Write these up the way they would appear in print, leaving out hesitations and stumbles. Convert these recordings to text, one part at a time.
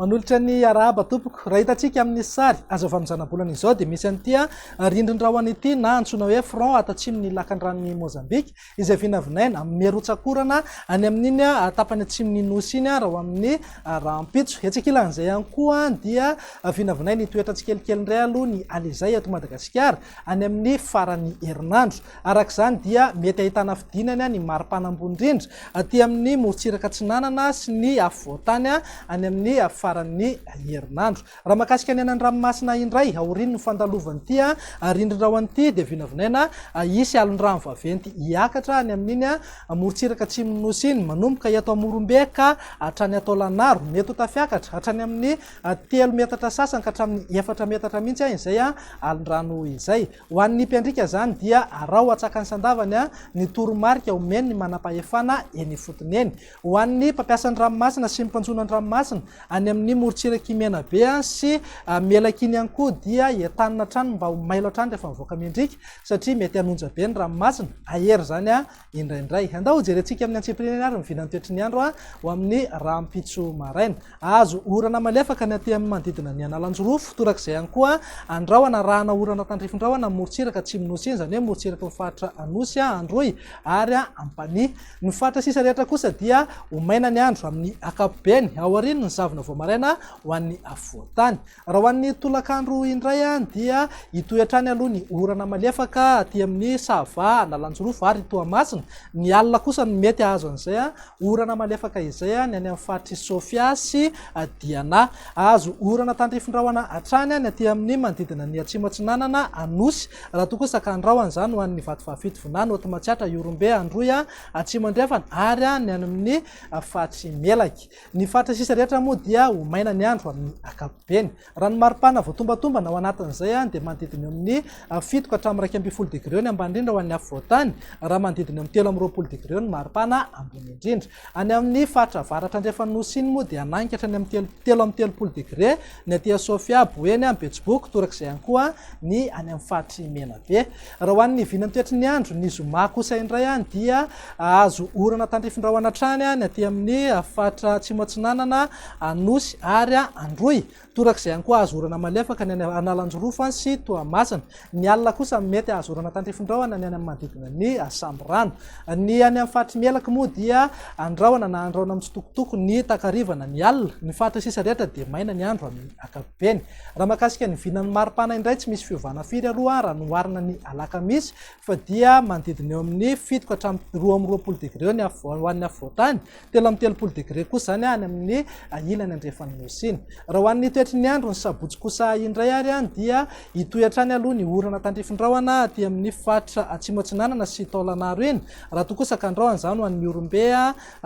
manolotra ny arahaba tompoko raha hitantsika amin'ny sary azo famizana-bolana izao dia misy an'ity rindrin-drahona ity na antsoina hoe front atatsimon'ny lakan-dranon'ny Mozambique izay vinavinaina miarotsakorana any amin'iny tapany atsimon'ny nosy iny raha amin'ny rahampitso etsakilan'izay ihany koa dia vinavinaina itoetra tsikelikely indray aloha ny alizay eto Madagasikara any amin'ny farany herinandro arak'izany dia mety ahitana fidinany ny maripana-ambony indrindra aty amin'ny morontsiraka Atsinanana sy ny afovoantany any amin'ny farany herinandro. Raha mahakasika ny an'ny ranomasina indray aoriany ny fandalovany ity rindrin-drahona ity dia vinavinaina isy alon-drano vaventy hiakatra any amin'iny morontsiraka atsimon'ny nosy iny manomboka eto Morombe ka hatrany atao Lanaro mety ho tafiakatra hatrany amin'ny 3 metatra sasany ka hatramin'ny 4 metatra mihitsy izay alon-drano izay. Ho an'ny mpiandrika zany dia raha ho atsakany sandavany ny toromarika omeny ny manam-pahefana eny fotony eny. Ho an'ny mpampiasan'ny ranomasina sy mpanjonany ranomasina any amin'ny morontsiraka Menabe sy Melakiny ihany koa dia entanina hatrany mba ho mailo hatrany rehefa mivoaka miandrika satria mety hanonja be ny ranomasina ahery zany indraindray. Andao jerentsika amin'ny antsipireny ary mivinany toetry ny andro ho amin'ny rahampitso maraina azo orana malefaka ny aty amin'ny manodidina ny Analanjorofo torak'izay ihany koa andrahoana rahana orana tandrifin-drahona morontsiraka atsimon'ny iny zany hoe morontsiraka mifatra anosy Androy ary Ampani. Ny fatra sisa rehetra kosa dia ho maina ny andro amin'ny akapobeny ao aoriany ny zavona vao maraina ho an'ny afovoantany. Raha ho an'ny tolakandro indray dia hitoetrany aloha ny orana malefaka aty amin'ny Sava Analanjorofo ary Toamasina. Ny alina kosa ny mety azo an'izay orana malefaka izay ny any amin'ny faritry Sofia sy Diana. Azo orana tandrifin-drahona hatrany ny aty amin'ny manodidina ny Atsimo Atsinanana Anosy raha toa kosa ka andrahoana zany ho an'ny Vatovavity Vinany Otomatsiatra Iorombe Androy Atsimo Andrefana ary ny any amin'ny faritry Melaky. Ny fatra sisa rehetra moa dia ho maina ny andro amin'ny akapobeny. Raha ny maripana voatombatombana ao anatin'izay dia manodidina amin'ny 7 ka hatramin'ny 20 degré ny ambany indrindra ho an'ny afovoantany raha manodidina amin'ny 13 degré ny maripana ambony indrindra. Any amin'ny fatra avaratra Andrefanosy iny moa dia ananika hatrany amin'ny 13 degré ny aty Sofia Boeny Betsiboky torak'izay ihany koa ny any amin'ny faritry Menabe. Raha ho an'ny vinany toetry ny andro ny zoma kosa indray dia azo orana tandrifin-drahona hatrany ny aty amin'ny fatra Atsimo Atsinanana Anosy ary Androy torak'izay ihany koa azo orana malefaka ny Analanjorofo sy Toamasina. Ny alina kosa mety azo orana tandrifin-drahona ny any amin'ny manodidina ny Samborano. Ny any amin'ny faritry Melaky moa dia andrahoana na andrahoana mitsitokotoko ny takarivana ny alina. Ny fatra sisa rehetra dia maina ny andro amin'ny akapobeny. Raha mahakasika ny vinany maripana indray tsy misy fiovana firy aloha raha noharina ny alakamisy fa dia manodidina eo amin'ny 7 ka hatramin'ny 20 degré ny ho an'ny afovoantany 13 degré kosa zany any amin'ny ilany Andrefanosy iny. Raha ho an'ny toetry ny andro ny sabotsy kosa indray ary dia hitoetrany aloha ny orana tandrifin-drahona aty amin'ny fatra Atsimo Atsinanana sy Taolanaro iny raha toa kosa ka andrahoana zany ho an'ny Orombe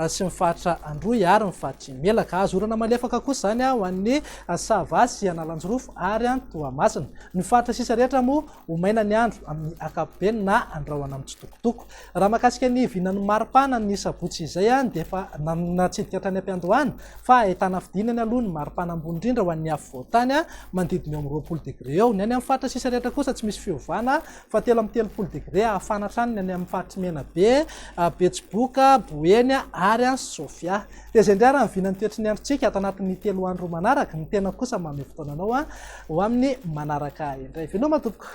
sy ny fatra Androy ary ny faritry Melaka. Azo orana malefaka kosa zany ho an'ny Sava sy Analanjorofo ary Toamasina. Ny fatra sisa rehetra moa ho maina ny andro amin'ny akapobeny na andrahoana mitsitokotoko. Raha mahakasika ny vinany maripana ny sabotsy izay dia efa natsidika hatrany am-piandohana fa ahitana fidinany aloha ny maripana ambony indrindra ho an'ny afovoantany manodidina eo amin'ny 20 degré eo. Ny any amin'ny fatra sisa rehetra kosa tsy misy fiovana fa 13 degré ahafana hatrany ny any amin'ny faritry Menabe, Betsiboka, Boeny ary Sofia. Dia izay indray raha ny vinany toetry ny androntsika ato anatin'ny 3 andro manaraka. Ny tena kosa manome fotoananao ho amin'ny manaraka indray. Veloma tompoko.